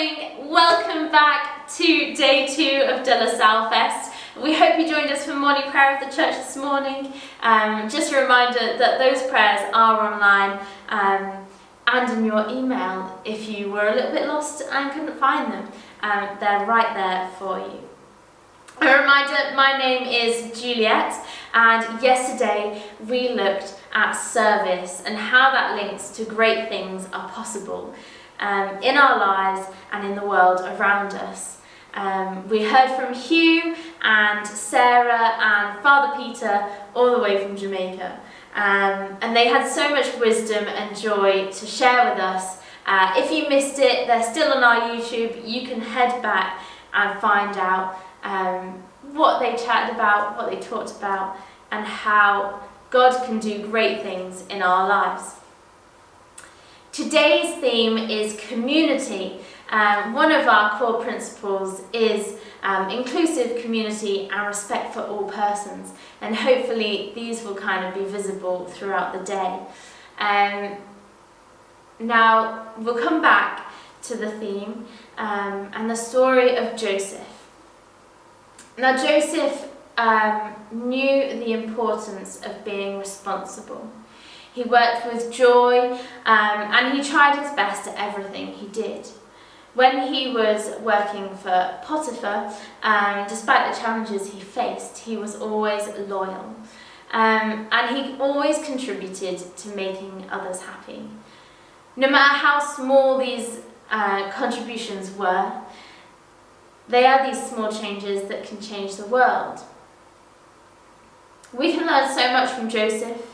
morning, welcome back to day 2 of De La Salle Fest. We hope you joined us for morning prayer of the church this morning. Just a reminder that those prayers are online and in your email if you were a little bit lost and couldn't find them. They're right there for you. A reminder, my name is Juliet, and yesterday we looked at service and how that links to great things are possible in our lives and in the world around us. We heard from Hugh and Sarah and Father Peter all the way from Jamaica, and they had so much wisdom and joy to share with us. If you missed it, they're still on our YouTube. You can head back and find out what they chatted about, what they talked about, and how God can do great things in our lives. Today's theme is community. One of our core principles is inclusive community and respect for all persons, and hopefully these will kind of be visible throughout the day. Now we'll come back to the theme and the story of Joseph. Now Joseph knew the importance of being responsible. He worked with joy and he tried his best at everything he did. When he was working for Potiphar, despite the challenges he faced, he was always loyal. And he always contributed to making others happy. No matter how small these contributions were, they are these small changes that can change the world. We can learn so much from Joseph.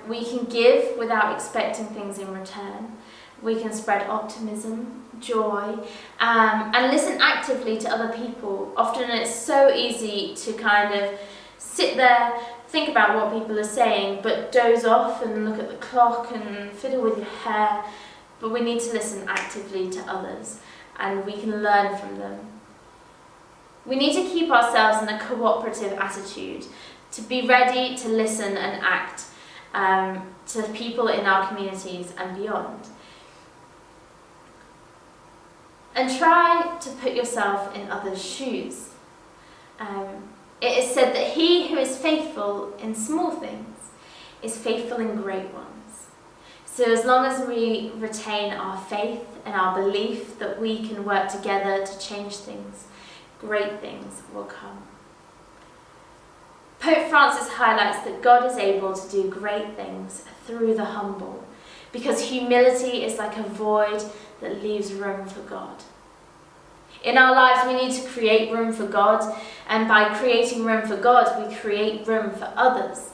We can give without expecting things in return. We can spread optimism, joy, and listen actively to other people. Often it's so easy to kind of sit there, think about what people are saying, but doze off and look at the clock and fiddle with your hair. But we need to listen actively to others, and we can learn from them. We need to keep ourselves in a cooperative attitude, to be ready to listen and act to people in our communities and beyond. And try to put yourself in others' shoes. It is said that he who is faithful in small things is faithful in great ones. So as long as we retain our faith and our belief that we can work together to change things, great things will come. Pope Francis highlights that God is able to do great things through the humble, because humility is like a void that leaves room for God. In our lives, we need to create room for God, and by creating room for God, we create room for others,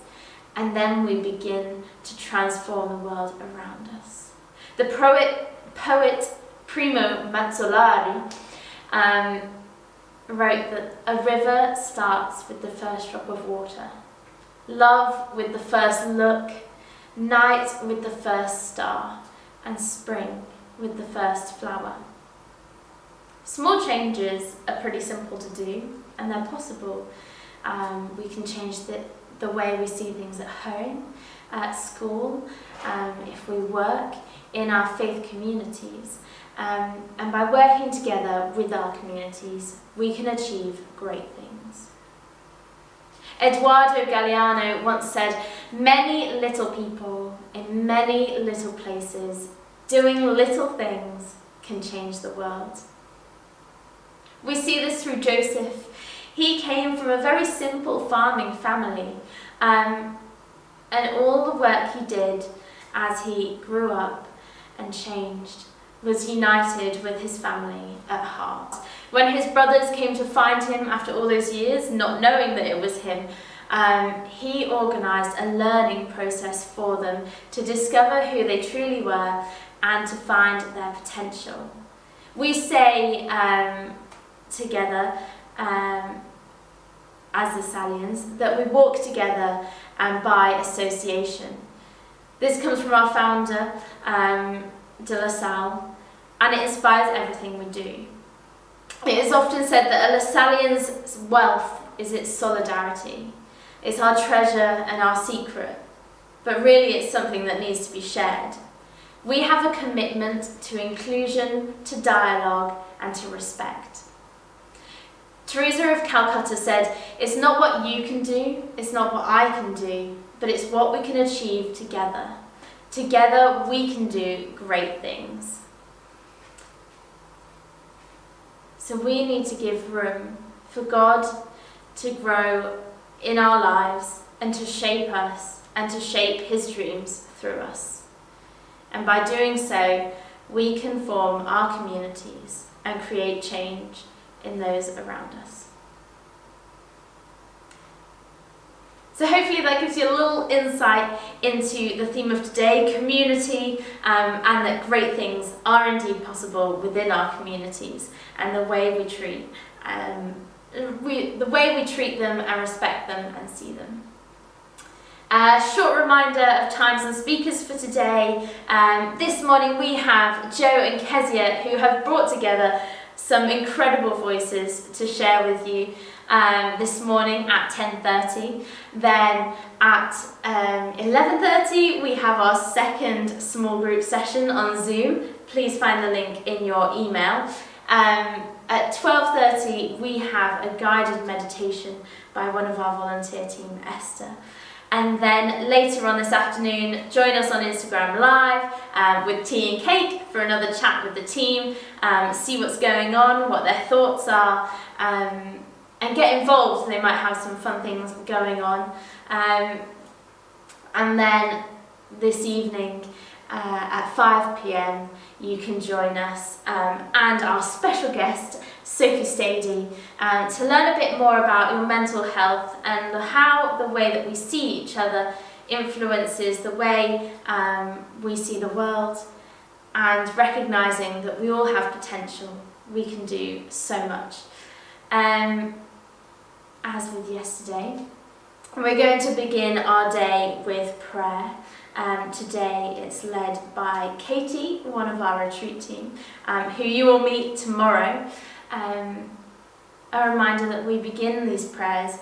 and then we begin to transform the world around us. The poet Primo Mazzolari wrote that a river starts with the first drop of water, love with the first look, night with the first star, and spring with the first flower. Small changes are pretty simple to do, and they're possible. We can change the way we see things at home, at school, if we work, in our faith communities. And by working together with our communities, we can achieve great things. Eduardo Galeano once said, "Many little people in many little places doing little things can change the world." We see this through Joseph. He came from a very simple farming family, and all the work he did as he grew up and changed was united with his family at heart. When his brothers came to find him after all those years, not knowing that it was him, he organised a learning process for them to discover who they truly were and to find their potential. We say together as the Salians that we walk together by association. This comes from our founder, De La Salle, and it inspires everything we do. It is often said that a La Sallian's wealth is its solidarity. It's our treasure and our secret, but really it's something that needs to be shared. We have a commitment to inclusion, to dialogue, and to respect. Teresa of Calcutta said, "It's not what you can do, it's not what I can do, but it's what we can achieve together. Together we can do great things." So we need to give room for God to grow in our lives and to shape us and to shape his dreams through us. And by doing so, we can form our communities and create change in those around us. So hopefully that gives you a little insight into the theme of today, community, and that great things are indeed possible within our communities, and the way we treat them and respect them and see them. A short reminder of times and speakers for today. This morning we have Joe and Kezia, who have brought together some incredible voices to share with you this morning at 10:30. Then at 11:30 we have our second small group session on Zoom. Please find the link in your email. At 12:30 we have a guided meditation by one of our volunteer team, Esther. And then later on this afternoon, join us on Instagram Live with tea and cake for another chat with the team, see what's going on, what their thoughts are, and get involved. They might have some fun things going on. And then this evening at 5 p.m, you can join us and our special guest, Sophie Stady, to learn a bit more about your mental health and how the way that we see each other influences the way we see the world, and recognising that we all have potential. We can do so much. As with yesterday, we're going to begin our day with prayer. Today it's led by Katie, one of our retreat team, who you will meet tomorrow. A reminder that we begin these prayers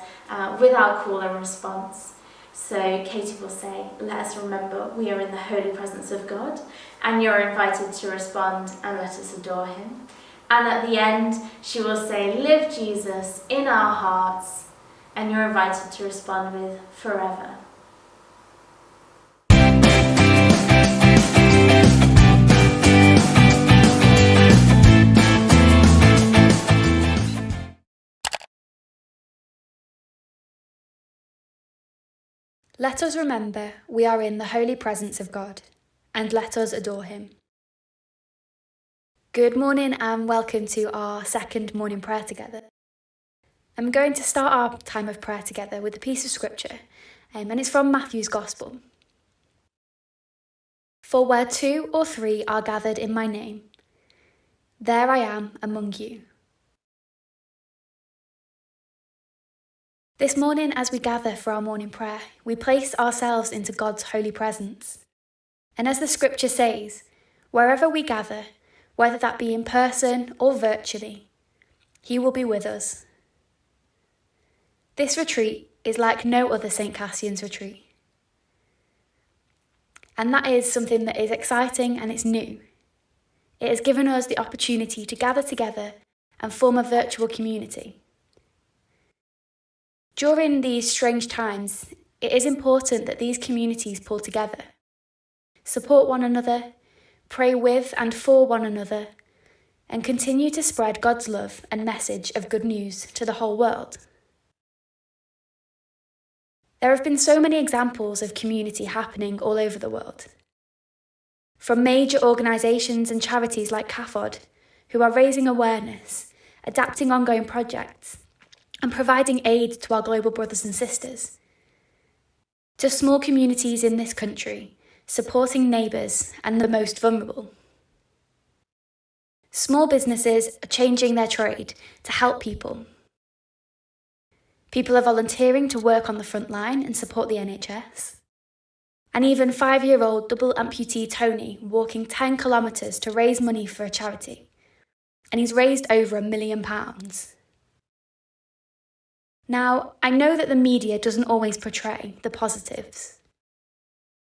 with our call and response. So Katie will say, "Let us remember we are in the holy presence of God, and you're invited to respond and let us adore him." And at the end she will say, "Live Jesus in our hearts," and you're invited to respond with "forever." Let us remember we are in the holy presence of God, and let us adore him. Good morning and welcome to our second morning prayer together. I'm going to start our time of prayer together with a piece of scripture, and it's from Matthew's Gospel. "For where 2 or 3 are gathered in my name, there I am among you." This morning, as we gather for our morning prayer, we place ourselves into God's holy presence. And as the scripture says, wherever we gather, whether that be in person or virtually, he will be with us. This retreat is like no other St. Cassian's retreat. And that is something that is exciting and it's new. It has given us the opportunity to gather together and form a virtual community. During these strange times, it is important that these communities pull together, support one another, pray with and for one another, and continue to spread God's love and message of good news to the whole world. There have been so many examples of community happening all over the world. From major organisations and charities like CAFOD, who are raising awareness, adapting ongoing projects, and providing aid to our global brothers and sisters, to small communities in this country, supporting neighbours and the most vulnerable. Small businesses are changing their trade to help people. People are volunteering to work on the front line and support the NHS. And even 5-year-old double amputee Tony walking 10 kilometres to raise money for a charity. And he's raised over £1 million. Now, I know that the media doesn't always portray the positives,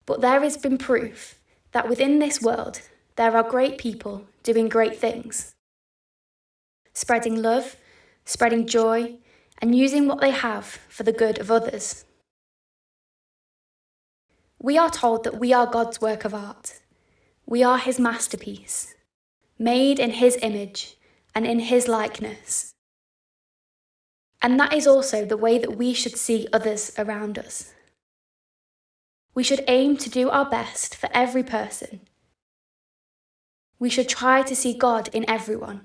but there has been proof that within this world there are great people doing great things, spreading love, spreading joy, and using what they have for the good of others. We are told that we are God's work of art. We are his masterpiece, made in his image and in his likeness. And that is also the way that we should see others around us. We should aim to do our best for every person. We should try to see God in everyone.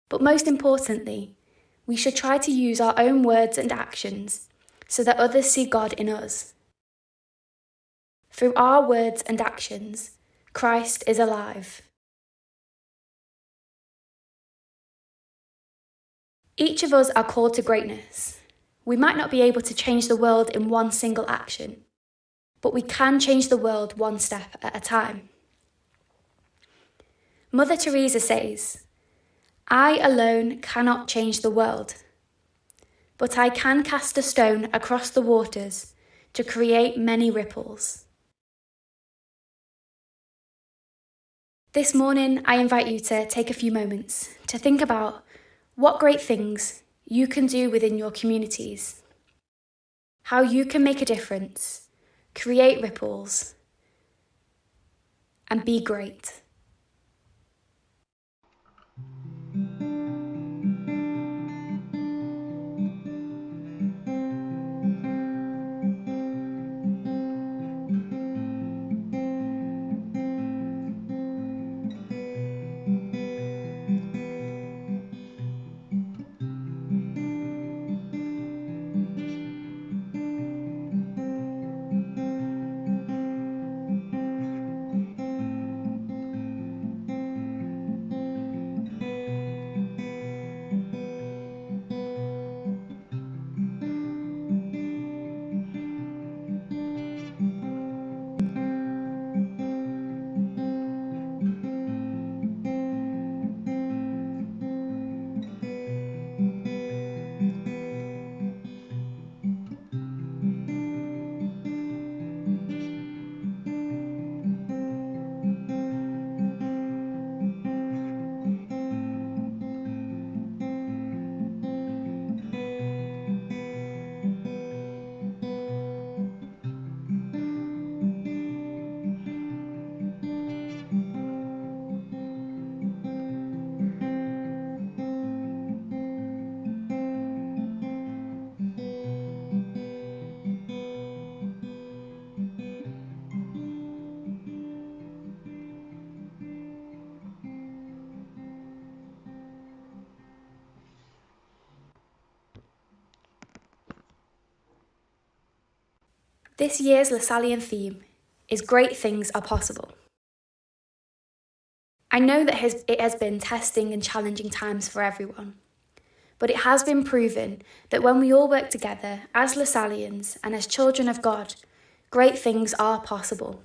But most importantly, we should try to use our own words and actions so that others see God in us. Through our words and actions, Christ is alive. Each of us are called to greatness. We might not be able to change the world in one single action, but we can change the world one step at a time. Mother Teresa says, "I alone cannot change the world, but I can cast a stone across the waters to create many ripples." This morning, I invite you to take a few moments to think about what great things you can do within your communities, how you can make a difference, create ripples, and be great. This year's Lasallian theme is Great Things Are Possible. I know that it has been testing and challenging times for everyone, but it has been proven that when we all work together as Lasallians and as children of God, great things are possible.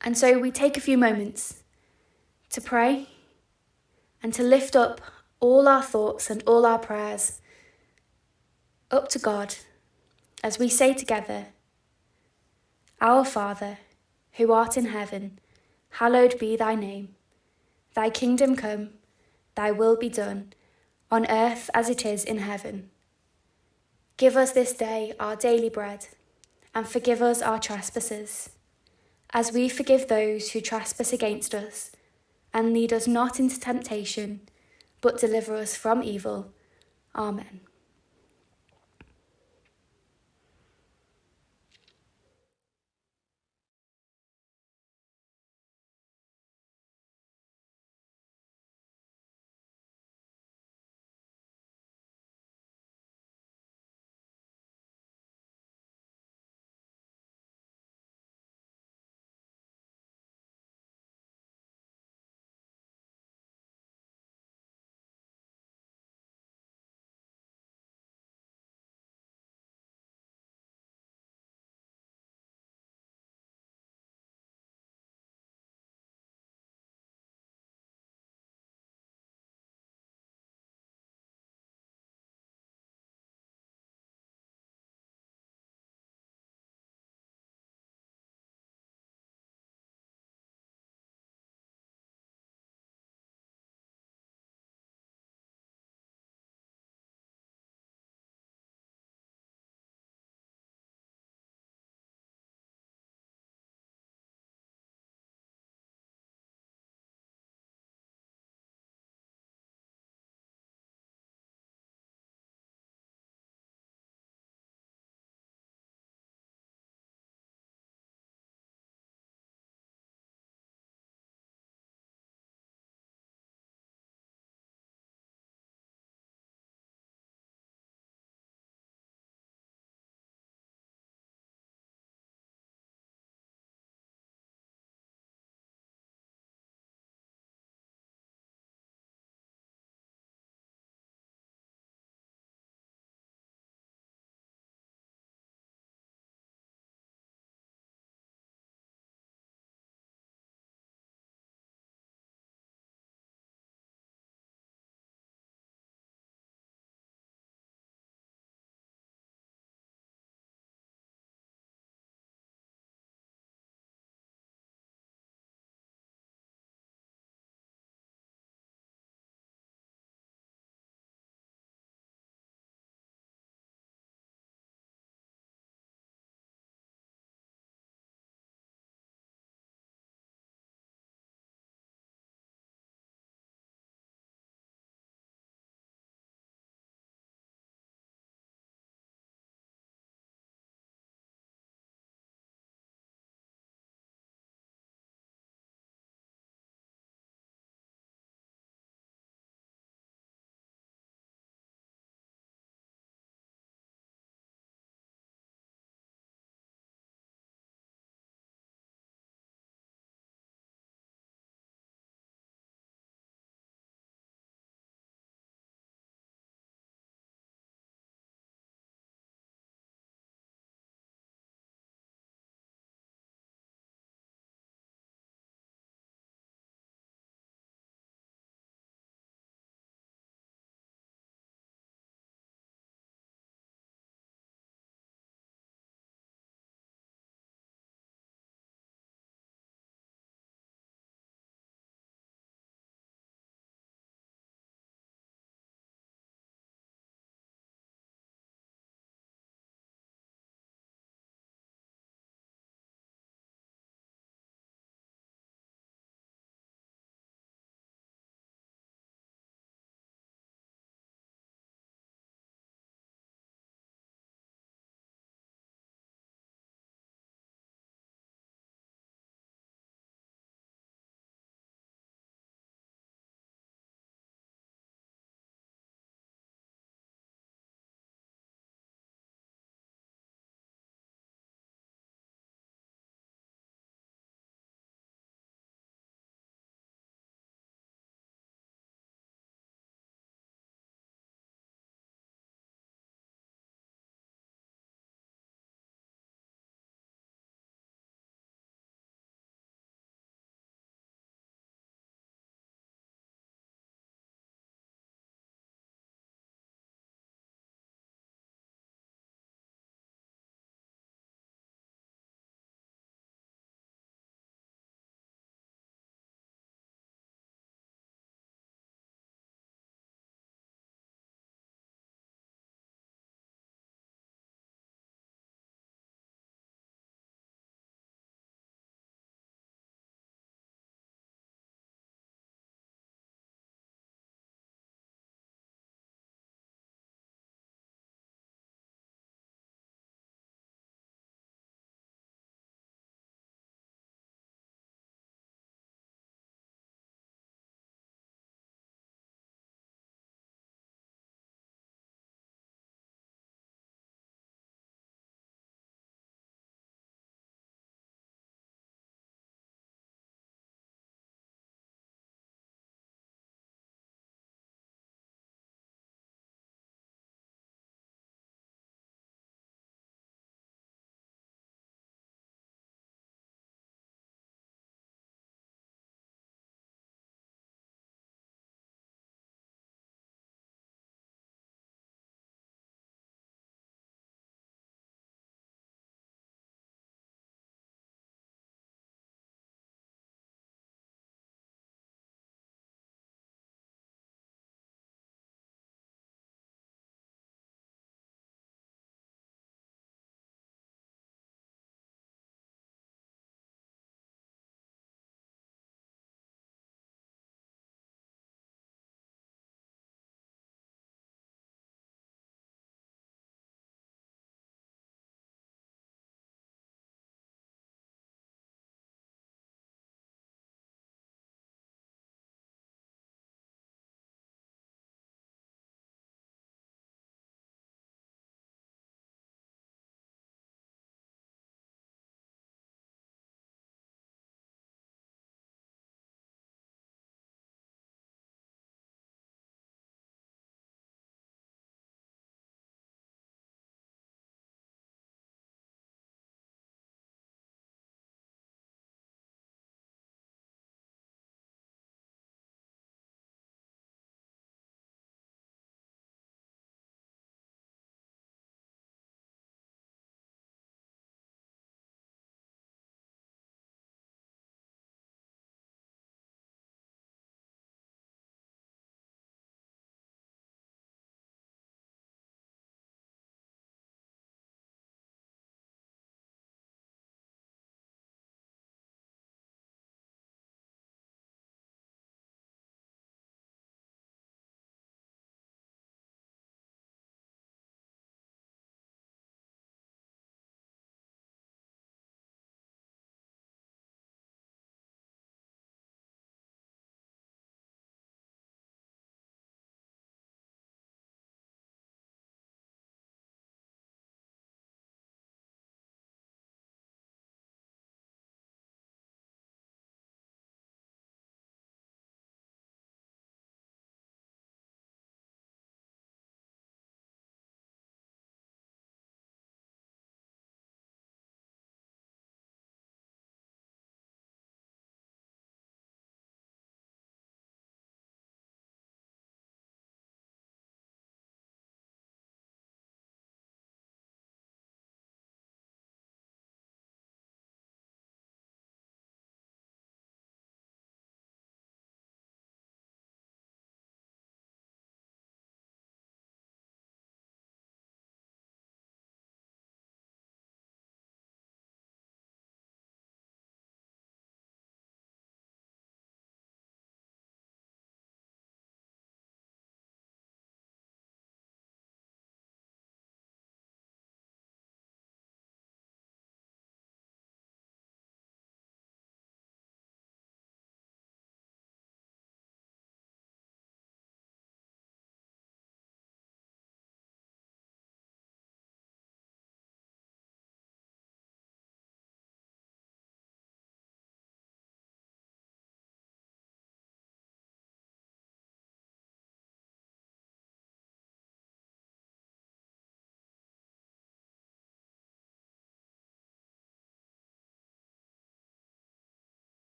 And so we take a few moments to pray and to lift up all our thoughts and all our prayers up to God as we say together, "Our Father, who art in heaven, hallowed be thy name. Thy kingdom come, thy will be done, on earth as it is in heaven. Give us this day our daily bread, and forgive us our trespasses, as we forgive those who trespass against us. And lead us not into temptation, but deliver us from evil. Amen."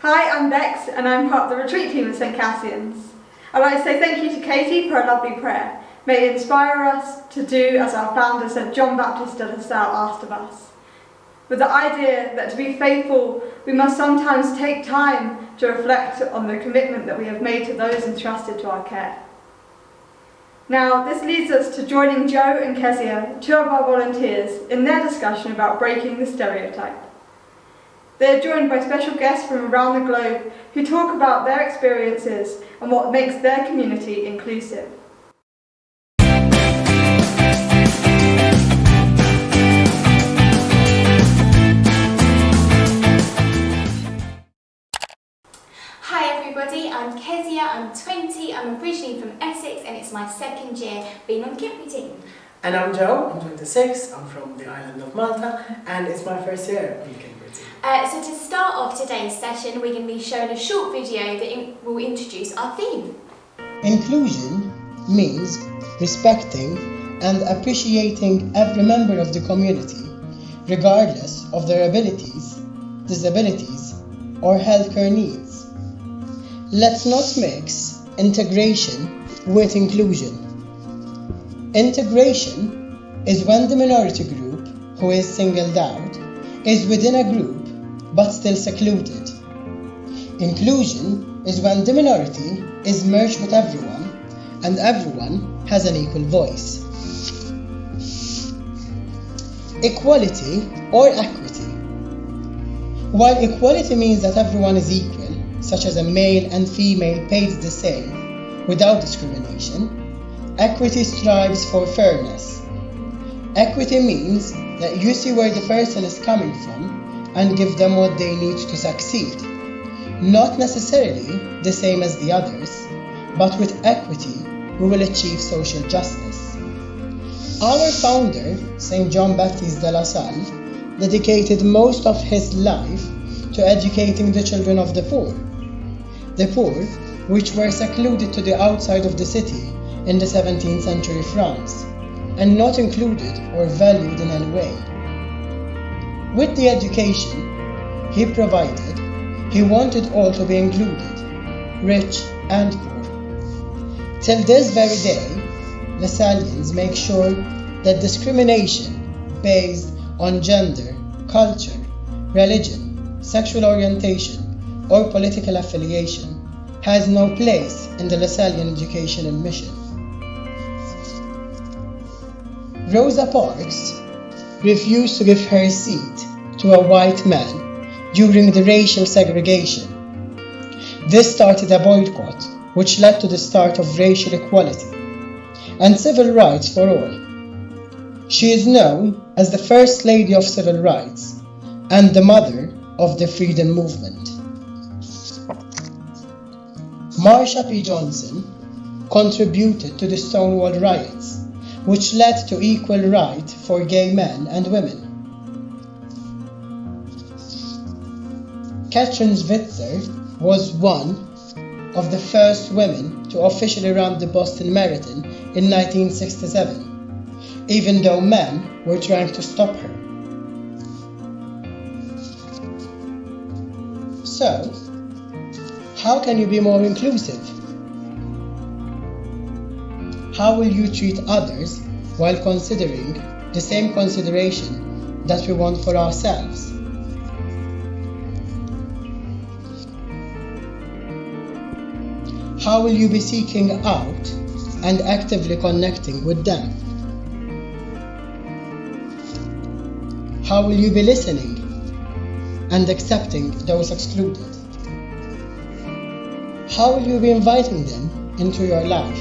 Hi, I'm Bex and I'm part of the retreat team of St Cassian's. I'd like to say thank you to Katie for a lovely prayer. May it inspire us to do as our founder St John Baptist de La Salle asked of us. With the idea that to be faithful, we must sometimes take time to reflect on the commitment that we have made to those entrusted to our care. Now, this leads us to joining Joe and Kezia, two of our volunteers, in their discussion about breaking the stereotype. They are joined by special guests from around the globe who talk about their experiences and what makes their community inclusive. Hi everybody, I'm Kezia, I'm 20, I'm originally from Essex and it's my second year being on the Kipri team. And I'm Joe, I'm 26, I'm from the island of Malta and it's my first year on the Kipri team. So to start off today's session, we're going to be showing a short video that will introduce our theme. Inclusion means respecting and appreciating every member of the community, regardless of their abilities, disabilities, or healthcare needs. Let's not mix integration with inclusion. Integration is when the minority group, who is singled out, is within a group but still secluded. Inclusion is when the minority is merged with everyone and everyone has an equal voice. Equality or equity. While equality means that everyone is equal, such as a male and female paid the same without discrimination, equity strives for fairness. Equity means that you see where the person is coming from and give them what they need to succeed. Not necessarily the same as the others, but with equity we will achieve social justice. Our founder, St. John Baptist de La Salle, dedicated most of his life to educating the children of the poor, which were secluded to the outside of the city in the 17th century France, and not included or valued in any way. With the education he provided, he wanted all to be included, rich and poor. Till this very day, Lasallians make sure that discrimination based on gender, culture, religion, sexual orientation, or political affiliation has no place in the Lasallian education and mission. Rosa Parks refused to give her seat to a white man during the racial segregation. This started a boycott, which led to the start of racial equality and civil rights for all. She is known as the First Lady of Civil Rights and the mother of the freedom movement. Marsha P. Johnson contributed to the Stonewall riots, which led to equal rights for gay men and women. Katrin Switzer was one of the first women to officially run the Boston Marathon in 1967, even though men were trying to stop her. So, how can you be more inclusive? How will you treat others while considering the same consideration that we want for ourselves? How will you be seeking out and actively connecting with them? How will you be listening and accepting those excluded? How will you be inviting them into your life?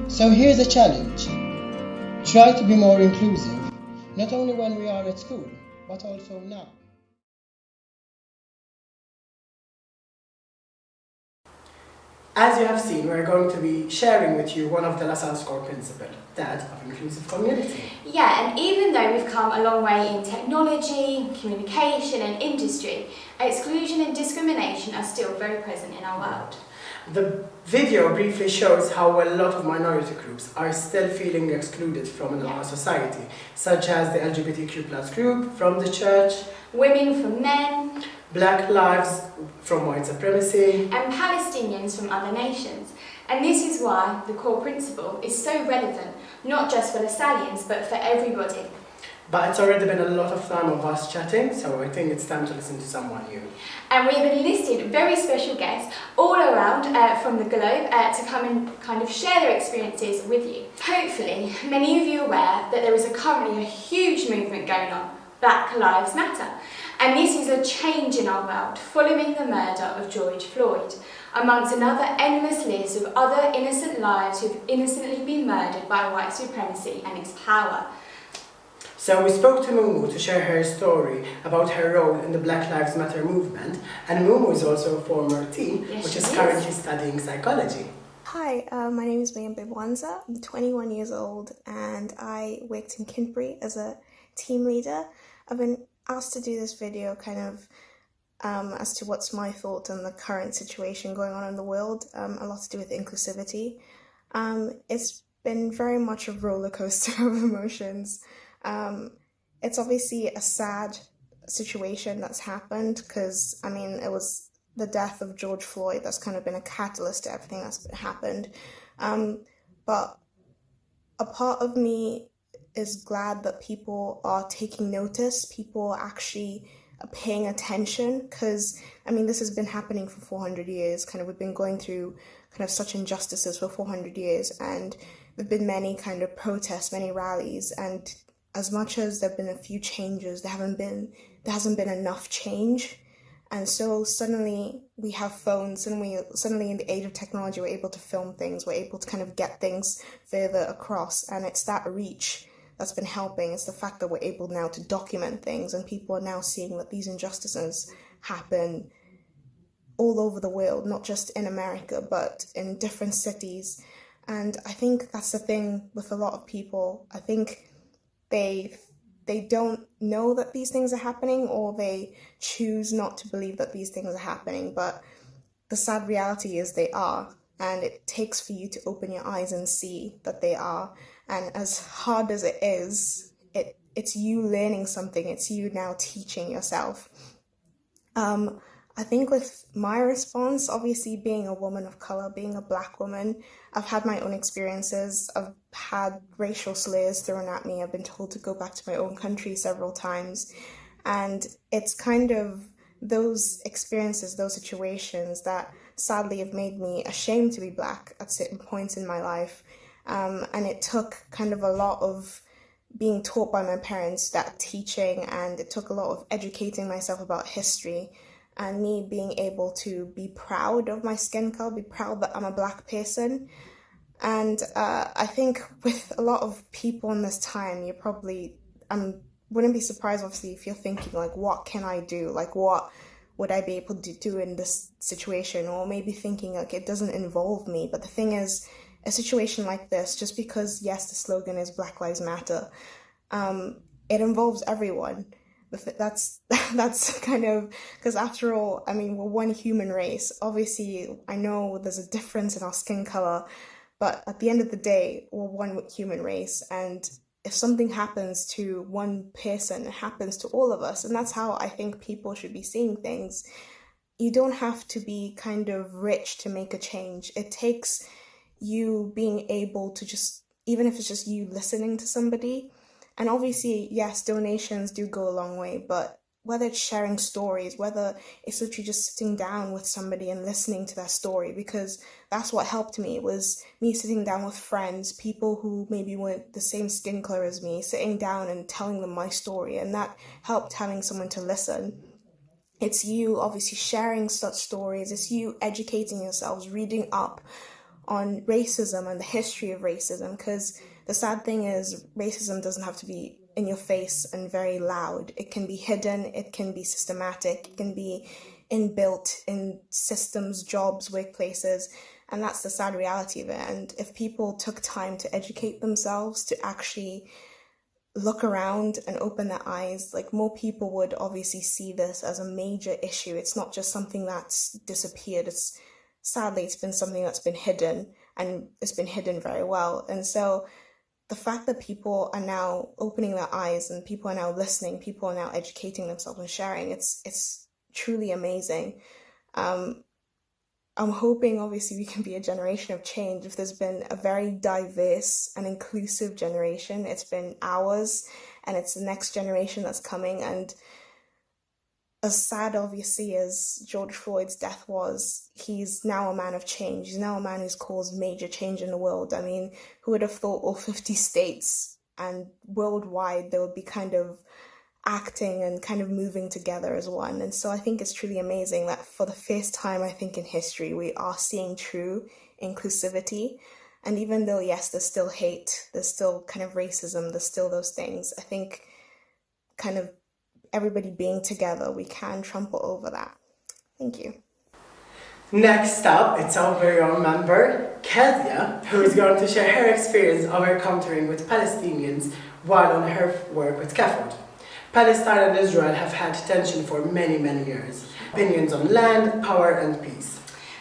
So here's a challenge. Try to be more inclusive, not only when we are at school, but also now. As you have seen, we're going to be sharing with you one of the La Salle's core principles, that of inclusive community. Yeah, and even though we've come a long way in technology, communication and industry, exclusion and discrimination are still very present in our world. The video briefly shows how a lot of minority groups are still feeling excluded from our society, such as the LGBTQ+ group, from the church, Women from men, Black lives from white supremacy, and Palestinians from other nations. And this is why the core principle is so relevant, not just for the Stallions, but for everybody. but it's already been a lot of time of us chatting, so I think it's time to listen to someone new. And we have enlisted very special guests all around from the globe to come and kind of share their experiences with you. Hopefully, many of you are aware that there is currently a huge movement going on, Black Lives Matter. And this is a change in our world following the murder of George Floyd, amongst another endless list of other innocent lives who've innocently been murdered by white supremacy and its power. So we spoke to Mumu to share her story about her role in the Black Lives Matter movement, and Mumu is also a former teen, Yes, which she is is. currently studying psychology. Hi, my name is Mayim Bibwanza. I'm 21 years old and I worked in Kinbury as a team leader. I've been asked to do this video kind of as to what's my thought on the current situation going on in the world, a lot to do with inclusivity. It's been very much a roller coaster of emotions. It's obviously a sad situation that's happened because, I mean, it was the death of George Floyd that's kind of been a catalyst to everything that's happened. But a part of me is glad that people are taking notice, people actually are paying attention, because, I mean, this has been happening for 400 years. Kind of, we've been going through kind of such injustices for 400 years, and there have been many kind of protests, many rallies, and as much as there have been a few changes, there hasn't been enough change. And so suddenly we have phones, and suddenly in the age of technology, we're able to film things, we're able to kind of get things further across, and it's that reach that's been helping. It's the fact that we're able now to document things, and people are now seeing that these injustices happen all over the world, not just in America, but in different cities. And I think that's the thing with a lot of people. I think they don't know that these things are happening, or they choose not to believe that these things are happening. But the sad reality is they are, and it takes for you to open your eyes and see that they are. And as hard as it is, it's you learning something. It's you now teaching yourself. I think with my response, obviously being a woman of color, being a Black woman, I've had my own experiences. I've had racial slurs thrown at me. I've been told to go back to my own country several times. And it's kind of those experiences, those situations that sadly have made me ashamed to be Black at certain points in my life. And it took kind of a lot of being taught by my parents, that teaching, and it took a lot of educating myself about history, and me being able to be proud of my skin color, be proud that I'm a Black person. And I think with a lot of people in this time, you probably, wouldn't be surprised obviously if you're thinking like, what can I do? Like, what would I be able to do in this situation? Or maybe thinking like, it doesn't involve me. But the thing is, a situation like this, just because, yes, the slogan is Black Lives Matter, it involves everyone. That's kind of, because after all, I mean, we're one human race. Obviously, I know there's a difference in our skin color, but at the end of the day, we're one human race. And if something happens to one person, it happens to all of us. And that's how I think people should be seeing things. You don't have to be kind of rich to make a change. It takes you being able to just, even if it's just you listening to somebody. And obviously, yes, donations do go a long way, but whether it's sharing stories, whether it's literally just sitting down with somebody and listening to their story, because that's what helped me, was me sitting down with friends, people who maybe weren't the same skin color as me, sitting down and telling them my story, and that helped, having someone to listen. It's you obviously sharing such stories, it's you educating yourselves, reading up on racism and the history of racism, because the sad thing is racism doesn't have to be in your face and very loud. It can be hidden, it can be systematic, it can be inbuilt in systems, jobs, workplaces, and that's the sad reality of it. And if people took time to educate themselves, to actually look around and open their eyes, like, more people would obviously see this as a major issue. It's not just something that's disappeared. Sadly, it's been something that's been hidden, and it's been hidden very well. And so the fact that people are now opening their eyes and people are now listening, people are now educating themselves and sharing, it's truly amazing. I'm hoping, obviously, we can be a generation of change. If there's been a very diverse and inclusive generation, it's been ours, and it's the next generation that's coming. And as sad, obviously, as George Floyd's death was, he's now a man of change. He's now a man who's caused major change in the world. I mean, who would have thought all 50 states and worldwide, they would be kind of acting and kind of moving together as one. And so I think it's truly amazing that for the first time, I think in history, we are seeing true inclusivity. And even though, yes, there's still hate, there's still kind of racism, there's still those things, I think kind of everybody being together, we can trample over that. Thank you. Next up, it's our very own member, Kezia, who is going to share her experience of encountering with Palestinians while on her work with CAFOD. Palestine and Israel have had tension for many, many years. Opinions on land, power and peace.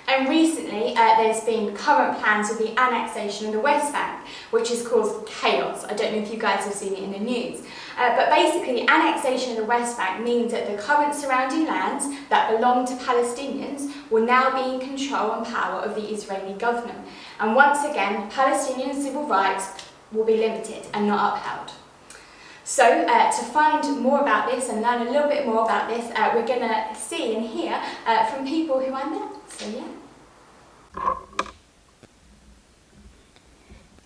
And recently, there's been current plans of the annexation of the West Bank, which has caused chaos. I don't know if you guys have seen it in the news. But basically, the annexation of the West Bank means that the current surrounding lands that belong to Palestinians will now be in control and power of the Israeli government. And once again, Palestinian civil rights will be limited and not upheld. So to find more about this and learn a little bit more about this, we're going to see and hear from people who I met. So yeah.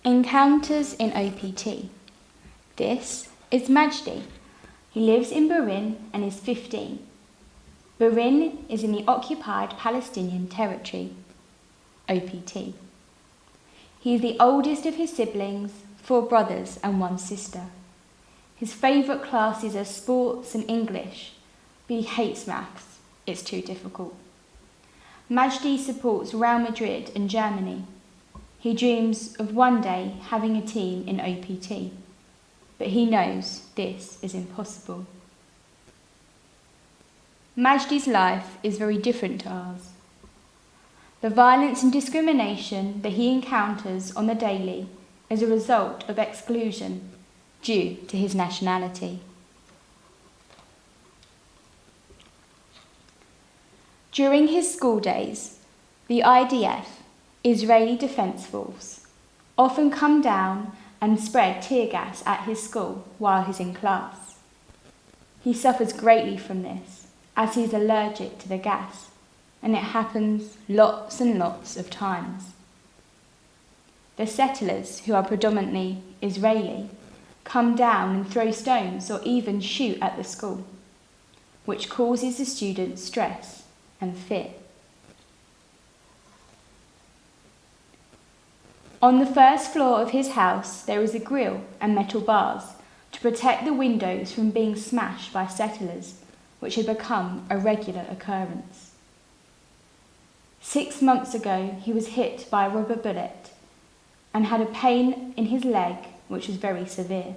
Encounters in OPT. This is Majdi. He lives in Burin and is 15. Burin is in the occupied Palestinian territory, OPT. He is the oldest of his siblings, 4 brothers and 1 sister. His favourite classes are sports and English, but he hates maths. It's too difficult. Majdi supports Real Madrid and Germany. He dreams of one day having a team in OPT, but he knows this is impossible. Majdi's life is very different to ours. The violence and discrimination that he encounters on the daily is a result of exclusion due to his nationality. During his school days, the IDF, Israeli Defence Force, often come down and spread tear gas at his school while he's in class. He suffers greatly from this, as he's allergic to the gas, and it happens lots and lots of times. The settlers, who are predominantly Israeli, come down and throw stones or even shoot at the school, which causes the students stress and fear. On the first floor of his house, there is a grille and metal bars to protect the windows from being smashed by settlers, which had become a regular occurrence. 6 months ago, he was hit by a rubber bullet and had a pain in his leg, which was very severe.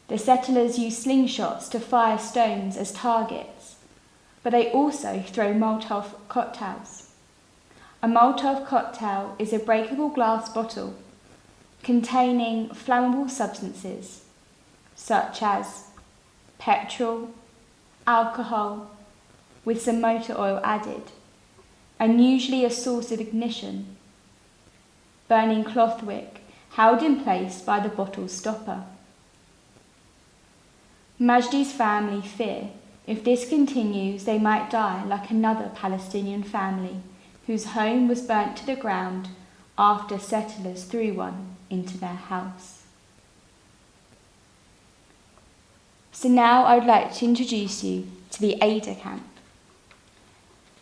The settlers use slingshots to fire stones as targets, but they also throw Molotov cocktails. A Molotov cocktail is a breakable glass bottle containing flammable substances such as petrol, alcohol, with some motor oil added, and usually a source of ignition, burning cloth wick held in place by the bottle's stopper. Majdi's family fear if this continues they might die like another Palestinian family whose home was burnt to the ground after settlers threw one into their house. So now I would like to introduce you to the Ada camp.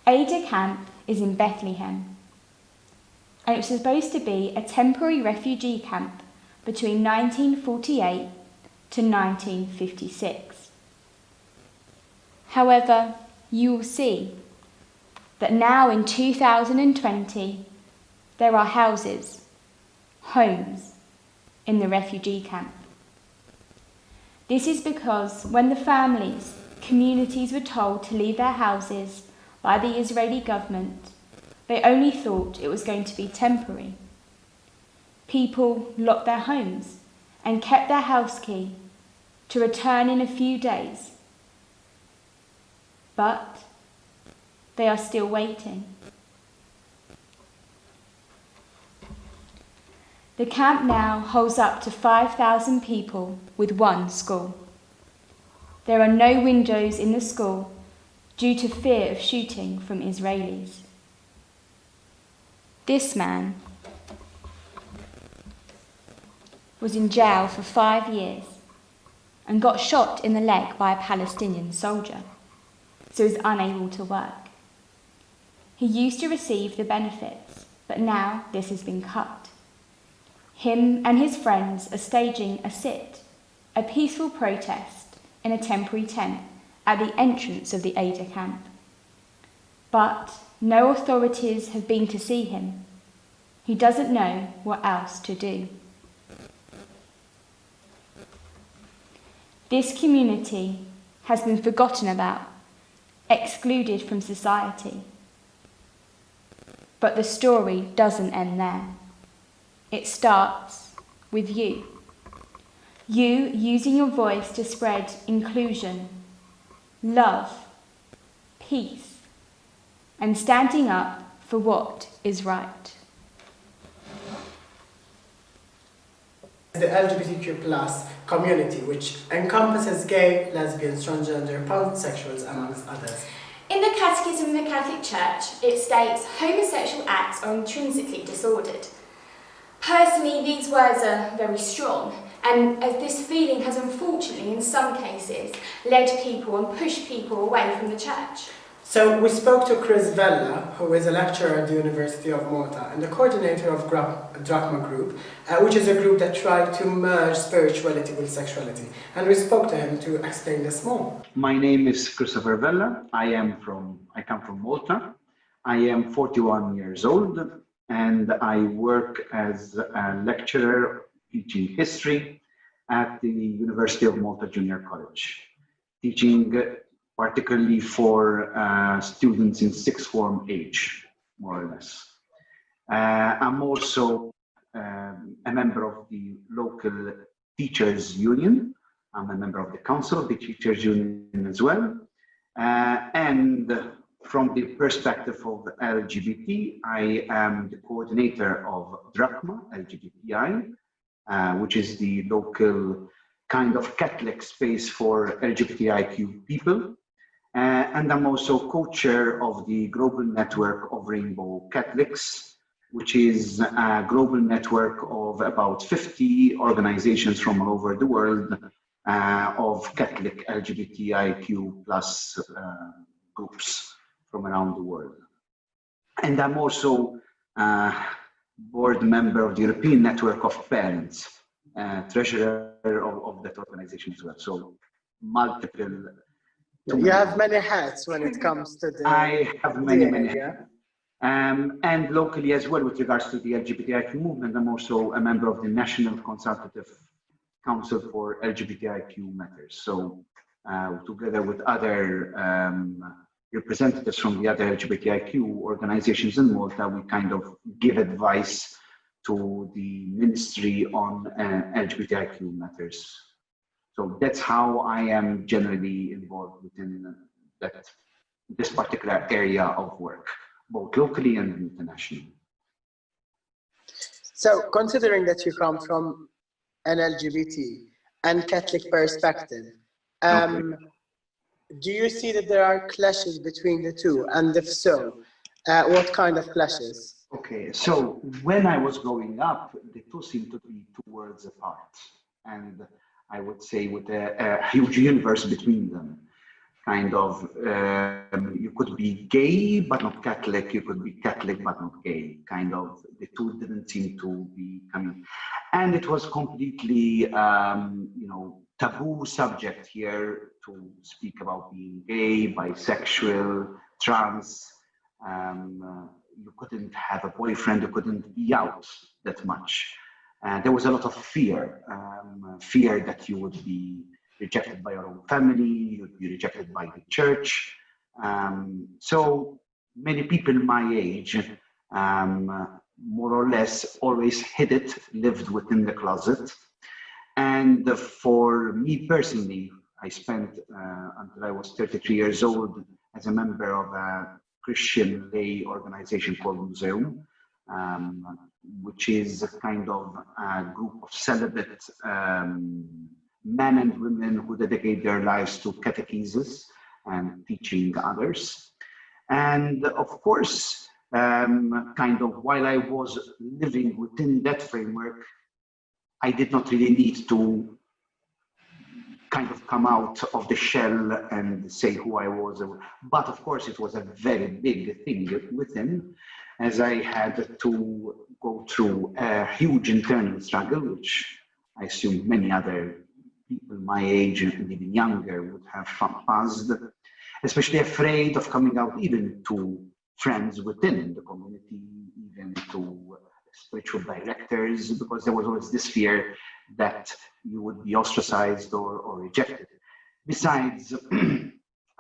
Ada camp is in Bethlehem, and it was supposed to be a temporary refugee camp between 1948 to 1956. However, you will see that now in 2020 there are houses, homes, in the refugee camp. This is because when the families, communities were told to leave their houses by the Israeli government, they only thought it was going to be temporary. People locked their homes and kept their house key to return in a few days. but they are still waiting. The camp now holds up to 5,000 people with one school. There are no windows in the school due to fear of shooting from Israelis. This man was in jail for 5 years and got shot in the leg by a Palestinian soldier, so is unable to work. He used to receive the benefits, but now this has been cut. Him and his friends are staging a sit, a peaceful protest in a temporary tent at the entrance of the Ada camp. But no authorities have been to see him. He doesn't know what else to do. This community has been forgotten about, excluded from society. But the story doesn't end there. It starts with you. You using your voice to spread inclusion, love, peace, and standing up for what is right. The LGBTQ plus community, which encompasses gay, lesbian, transgender, pansexuals, amongst others. In the Catechism of the Catholic Church, it states homosexual acts are intrinsically disordered. Personally, these words are very strong, and as this feeling has unfortunately in some cases led people and pushed people away from the church. So we spoke to Chris Vella, who is a lecturer at the University of Malta and the coordinator of Drachma Group, which is a group that tried to merge spirituality with sexuality. And we spoke to him to explain this more. My name is Christopher Vella. I come from Malta. I am 41 years old and I work as a lecturer teaching history at the University of Malta Junior College, teaching particularly for students in sixth form age, more or less. I'm also a member of the local teachers union. I'm a member of the council of the teachers union as well. And from the perspective of LGBT, I am the coordinator of Drachma, LGBTI, which is the local kind of Catholic space for LGBTIQ people. And I'm also co-chair of the Global Network of Rainbow Catholics, which is a global network of about 50 organizations from all over the world of Catholic LGBTIQ plus groups from around the world. And I'm also board member of the European Network of Parents, treasurer of that organization as well. So multiple. You have many hats when it comes to the. I have many hats. And locally as well, with regards to the LGBTIQ movement, I'm also a member of the National Consultative Council for LGBTIQ Matters. So together with other representatives from the other LGBTIQ organizations in Malta, we kind of give advice to the ministry on LGBTIQ matters. So that's how I am generally involved within this particular area of work, both locally and internationally. So considering that you come from an LGBT and Catholic perspective, do you see that there are clashes between the two? And if so, what kind of clashes? Okay, so when I was growing up, the two seemed to be 2 worlds apart. And I would say with a huge universe between them. Kind of, you could be gay but not Catholic, you could be Catholic but not gay. Kind of, the two didn't seem to be coming. And it was completely, taboo subject here to speak about being gay, bisexual, trans. You couldn't have a boyfriend, you couldn't be out that much. There was a lot of fear, fear that you would be rejected by your own family, you'd be rejected by the church. So many people my age, more or less, always hid it, lived within the closet. And for me personally, I spent until I was 33 years old as a member of a Christian lay organization called Museum, which is a kind of a group of celibate men and women who dedicate their lives to catechesis and teaching others. And of course, kind of while I was living within that framework, I did not really need to kind of come out of the shell and say who I was. But of course, it was a very big thing within, as I had to go through a huge internal struggle, which I assume many other people my age and even younger would have passed, especially afraid of coming out even to friends within the community, even to spiritual directors, because there was always this fear that you would be ostracized or rejected. Besides,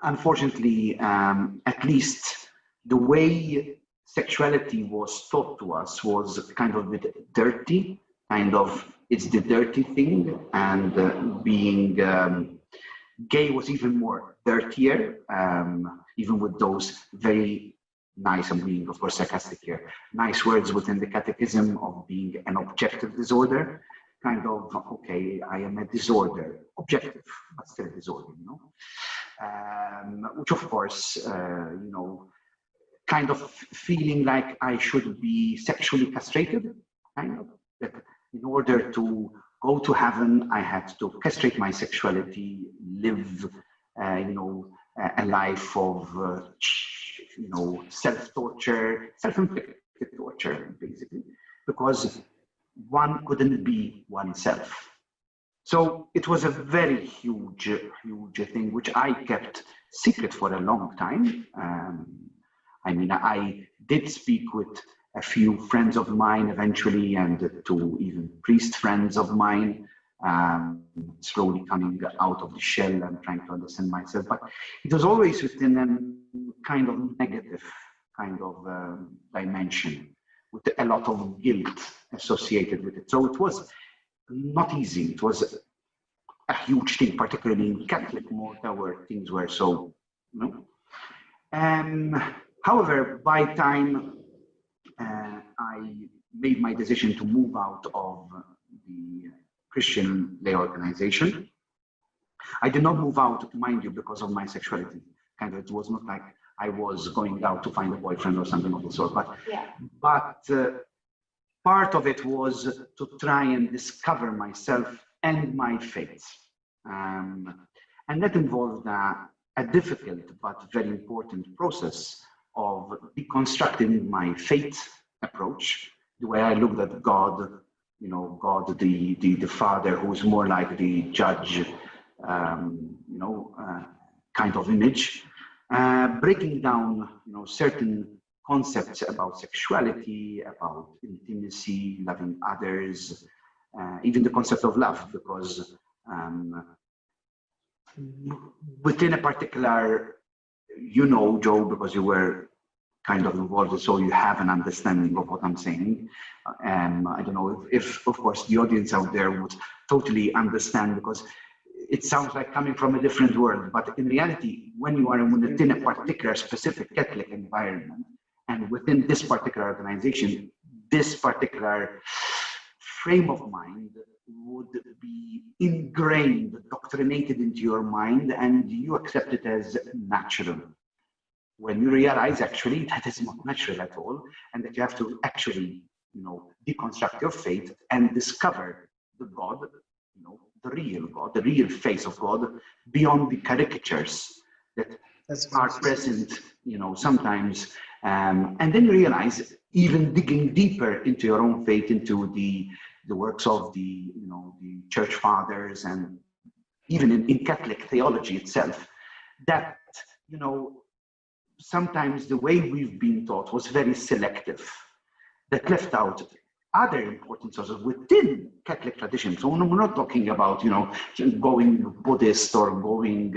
unfortunately, at least the way sexuality was taught to us was kind of a bit dirty, kind of it's the dirty thing, and being gay was even more dirtier, even with those very nice, I'm being of course sarcastic here, nice words within the catechism of being an objective disorder, kind of, okay, I am a disorder, objective, but still a disorder, you know, which of course, you know, kind of feeling like I should be sexually castrated, kind of, that in order to go to heaven, I had to castrate my sexuality, live, you know, a life of, you know, self-torture, self-inflicted torture, basically, because one couldn't be oneself. So it was a very huge, huge thing, which I kept secret for a long time. I mean, I did speak with a few friends of mine eventually, and to even priest friends of mine, slowly coming out of the shell and trying to understand myself. But it was always within a kind of negative kind of dimension, with a lot of guilt associated with it. So it was not easy. It was a huge thing, particularly in Catholic Malta, where things were so, you know. However, by time I made my decision to move out of the Christian lay organization, I did not move out, mind you, because of my sexuality. Kind of, it was not like I was going out to find a boyfriend or something of the sort, but, part of it was to try and discover myself and my faith. And that involved a difficult but very important process of deconstructing my faith approach, the way I looked at God, you know, God, the Father, who is more like the judge, you know, kind of image, breaking down, you know, certain concepts about sexuality, about intimacy, loving others, even the concept of love, because within a particular, you know, Joe, because you were kind of involved, so you have an understanding of what I'm saying. I don't know if, of course, the audience out there would totally understand, because it sounds like coming from a different world, but in reality, when you are within a particular specific Catholic environment, and within this particular organization, this particular frame of mind would be ingrained, doctrinated into your mind, and you accept it as natural. When you realize actually that is not natural at all, and that you have to actually, you know, deconstruct your faith and discover the God, you know, the real God, the real face of God, beyond the caricatures that are present, you know, sometimes. And then you realize, even digging deeper into your own faith, into the works of the, you know, the church fathers, and even in Catholic theology itself, that, you know, sometimes the way we've been taught was very selective, that left out other important sources within Catholic tradition. So we're not talking about, you know, going Buddhist or going,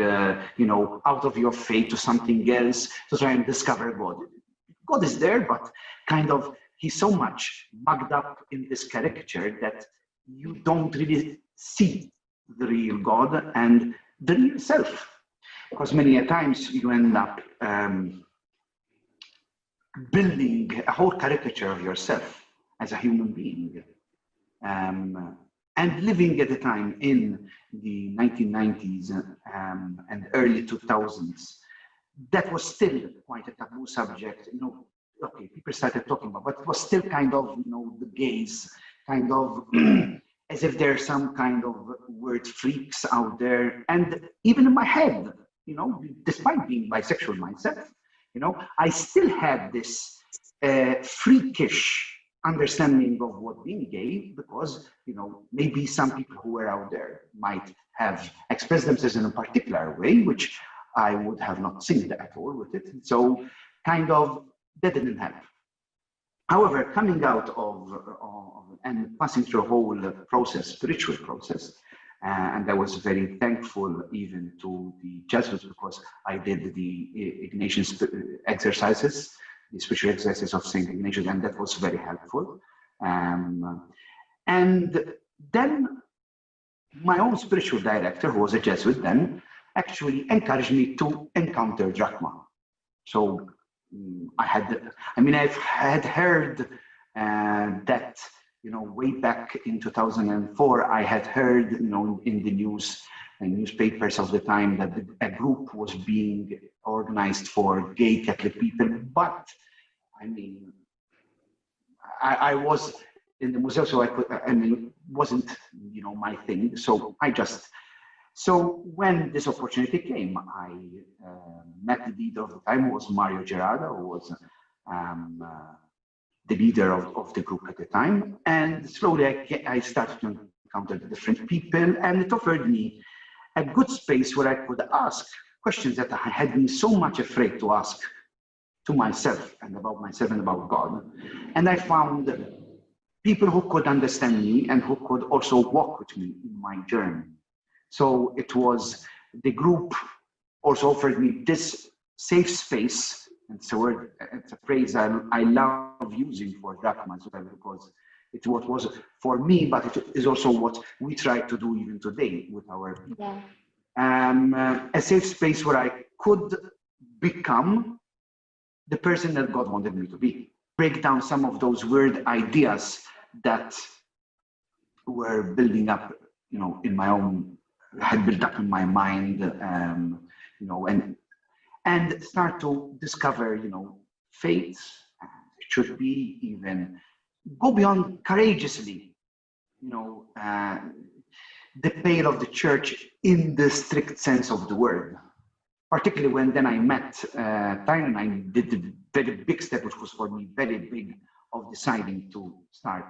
you know, out of your faith to something else to try and discover God. God is there, but kind of, he's so much mugged up in this caricature that you don't really see the real God and the real self. because many a times you end up building a whole caricature of yourself as a human being. And living at the time in the 1990s and early 2000s, that was still quite a taboo subject. You know, okay, people started talking about, but it was still kind of, you know, the gays, kind of as if there's some kind of word freaks out there. And even in my head, you know, despite being bisexual myself, you know, I still had this freakish understanding of what being gay, because, you know, maybe some people who were out there might have expressed themselves in a particular way, which I would have not seen at all with it. So kind of that didn't help. However, coming out of and passing through a whole process, spiritual process, and I was very thankful even to the Jesuits, because I did the Ignatian exercises, the spiritual exercises of Saint Ignatius, and that was very helpful. And then my own spiritual director, who was a Jesuit then, actually encouraged me to encounter drachma. So I've had heard that, you know, way back in 2004, I had heard, you know, in the news and newspapers of the time that a group was being organized for gay Catholic people. But I mean, I was in the museum, so it wasn't, you know, my thing. So so when this opportunity came, I met the leader of the time, who was Mario Gerardo, who was the leader of the group at the time. And slowly I started to encounter the different people, and it offered me a good space where I could ask questions that I had been so much afraid to ask to myself and about God. And I found people who could understand me and who could also walk with me in my journey. So it was, the group also offered me this safe space. It's a word, it's a phrase I love using for drachma as well, because it's what was for me, but it is also what we try to do even today with our people. Yeah. A safe space where I could become the person that God wanted me to be. Break down some of those weird ideas that were building up, you know, in my own, had built up in my mind, you know, and start to discover, you know, faith. It should be even go beyond courageously, you know, the pale of the church in the strict sense of the word. Particularly when then I met Tyne, and I did the very big step, which was for me very big, of deciding to start,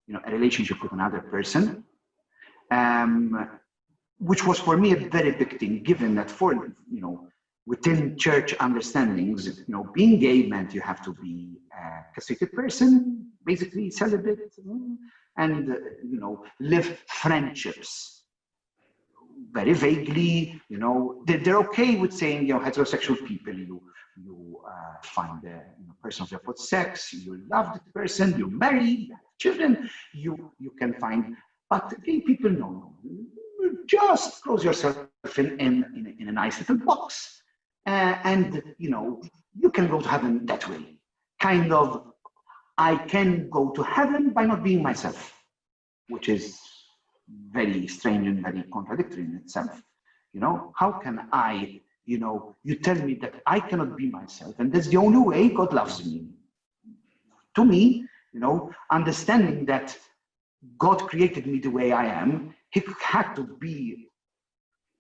you know, a relationship with another person, which was for me a very big thing, given that for, you know, within church understandings, you know, being gay meant you have to be a castrated person, basically celibate, and you know, live friendships. Very vaguely, you know, they're okay with saying, you know, heterosexual people, you find a person of the opposite sex, you love the person, you marry, you have children, you can find, but gay people, no, just close yourself in a nice little box, and you know, you can go to heaven that way. Kind of, I can go to heaven by not being myself, which is very strange and very contradictory in itself. You know, how can I, you know, you tell me that I cannot be myself, and that's the only way God loves me. To me, you know, understanding that God created me the way I am, he had to be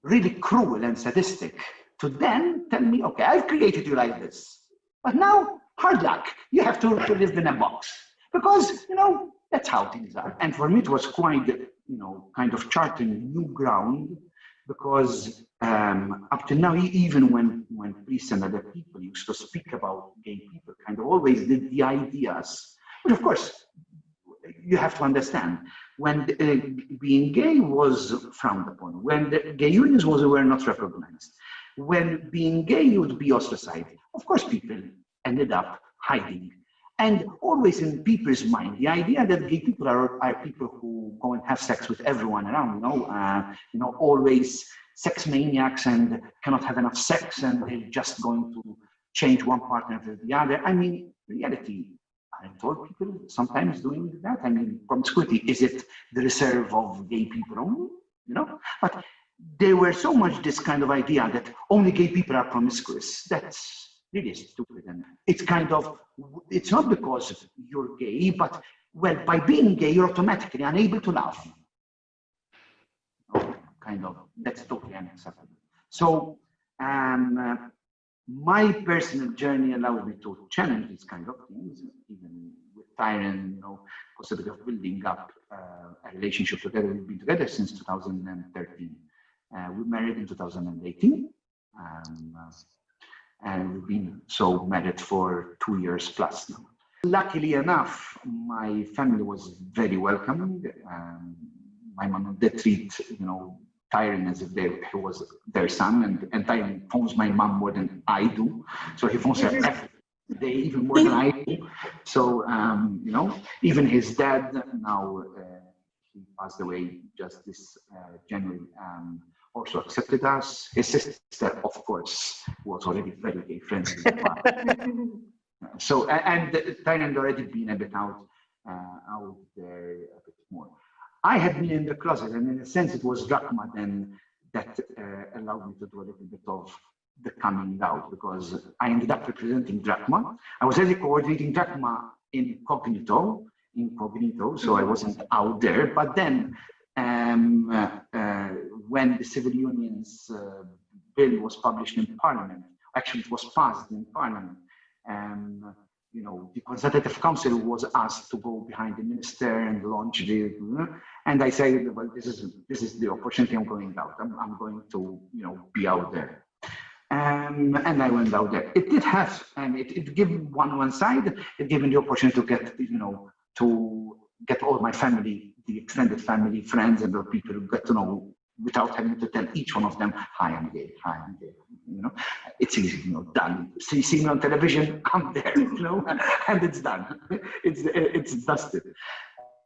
really cruel and sadistic to then tell me, okay, I've created you like this, but now, hard luck, you have to live in a box, because, you know, that's how things are. And for me, it was quite, you know, kind of charting new ground, because up to now, even when priests and other people used to speak about gay people, kind of always did the ideas, but of course, you have to understand, when being gay was frowned upon, when the gay unions were not recognized, when being gay would be ostracized, of course, people ended up hiding. And always in people's mind, the idea that gay people are people who go and have sex with everyone around, you know, always sex maniacs and cannot have enough sex and they're just going to change one partner to the other. I mean, reality, I told people sometimes doing that. I mean, promiscuity, is it the reserve of gay people only? You know, but there were so much this kind of idea that only gay people are promiscuous. That's really stupid. And it's kind of, it's not because you're gay, but well, by being gay, you're automatically unable to love. Kind of, that's totally unacceptable. So, my personal journey allowed me to challenge these kind of things, even with Tyron, you know, possibility of building up a relationship together. We've been together since 2013. We married in 2018, and we've been so married for 2 years plus now. Luckily enough, my family was very welcoming. My mom did treat, you know, Tyron as if he was their son, and Tyron phones my mom more than I do. So he phones her every day, even more than I do. So, you know, even his dad now, he passed away just this January, also accepted us. His sister, of course, was already very gay friendly. So, and Tyron had already been a bit out there a bit more. I had been in the closet, and in a sense, it was Drachma then that allowed me to do a little bit of the coming out, because I ended up representing Drachma. I was already coordinating Drachma incognito, so I wasn't out there. But then, when the Civil Unions bill was published in Parliament, actually it was passed in Parliament, you know, the Consultative Council was asked to go behind the minister and launch the, and I said, well, this is the opportunity. I'm going out. I'm going to, you know, be out there. And I went out there. It did have, and it gave one side. It gave me the opportunity to get, you know, to get all my family, the extended family, friends, and the people who get to know without having to tell each one of them, hi, I'm gay, hi, I'm gay. You know, it's easy, you know, done. So you see me on television, I'm there, you know, and it's done. It's dusted.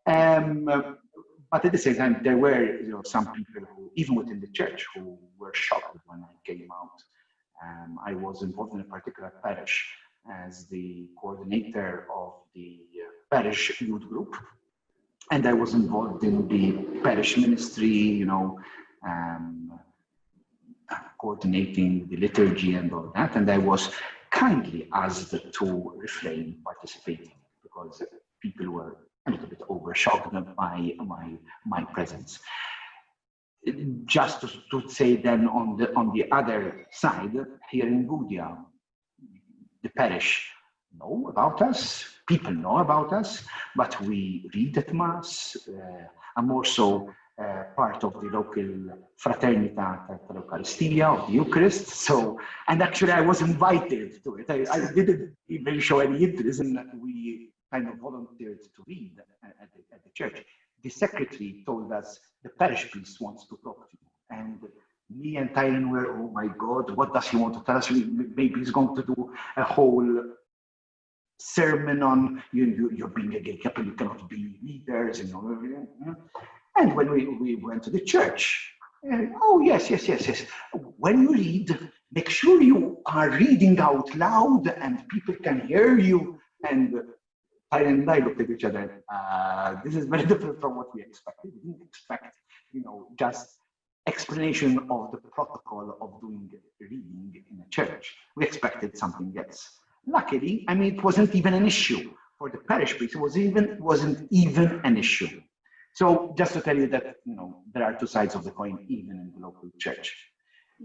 But at the same time, there were, you know, some people who, even within the church, who were shocked when I came out. I was involved in a particular parish as the coordinator of the parish youth group, and I was involved in the parish ministry, you know, coordinating the liturgy and all that, and I was kindly asked to refrain participating because people were a little bit overshocked by my presence. Just to say then on the other side, here in Budia, the parish know about us, people know about us, but we read at Mass. I'm also part of the local Fraternitat at Eucharistia, of the Eucharist. So, and actually I was invited to it. I didn't even show any interest, and we kind of volunteered to read at the church. The secretary told us, the parish priest wants to talk to you. And me and Tyron were, oh my God, what does he want to tell us? Maybe he's going to do a whole sermon on you're being a gay couple, you cannot be leaders, you know. And when we went to the church, oh yes. When you read, make sure you are reading out loud and people can hear you. And Tyron and I looked at each other. This is very different from what we expected. We didn't expect, you know, just explanation of the protocol of doing reading in a church. We expected something else. Luckily, I mean, it wasn't even an issue for the parish priest. It wasn't even an issue. So just to tell you that, you know, there are two sides of the coin, even in the local church.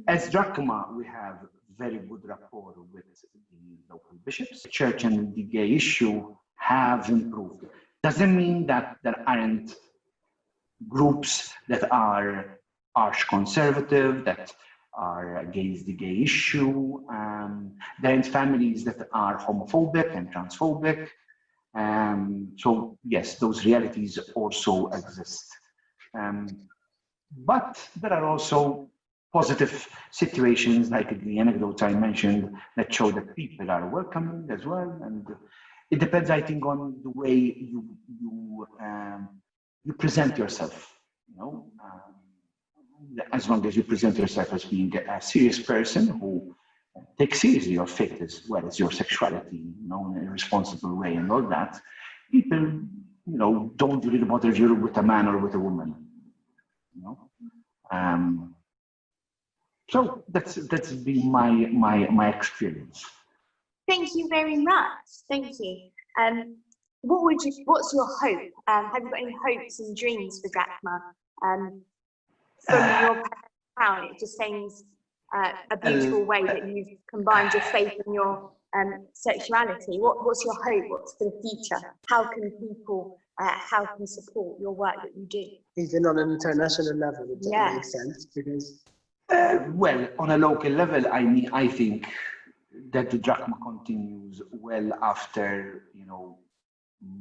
As Drachma, we have very good rapport with the local bishops. The church and the gay issue have improved. Doesn't mean that there aren't groups that are arch conservative, that are against the gay issue. There are families that are homophobic and transphobic. So yes, those realities also exist. But there are also positive situations like the anecdotes I mentioned that show that people are welcoming as well. And it depends, I think, on the way you present yourself. You know, as long as you present yourself as being a serious person who takes seriously your faith as well as your sexuality, in a responsible way and all that, people, don't really bother if you're with a man or with a woman, So that's been my experience. Thank you very much. Thank you. What's your hope? Have you got any hopes and dreams for Drachma? From your account, it just seems a beautiful way that you've combined your faith and your sexuality. What's your hope? What's for the future? How can people support your work that you do? Even on an international level, it doesn't make sense because. Well, on a local level, I think that the Drachma continues well after,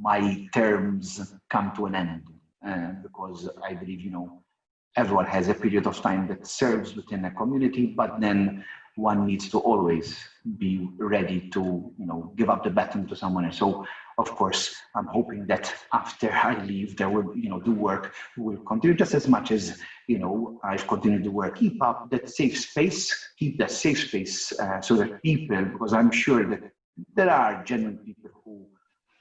my terms come to an end, because I believe, everyone has a period of time that serves within a community, but then one needs to always be ready to, give up the baton to someone else. So, of course, I'm hoping that after I leave, there will, the work will continue just as much as, I've continued the work. Keep up that safe space, keep that safe space so that people, because I'm sure that there are genuine people who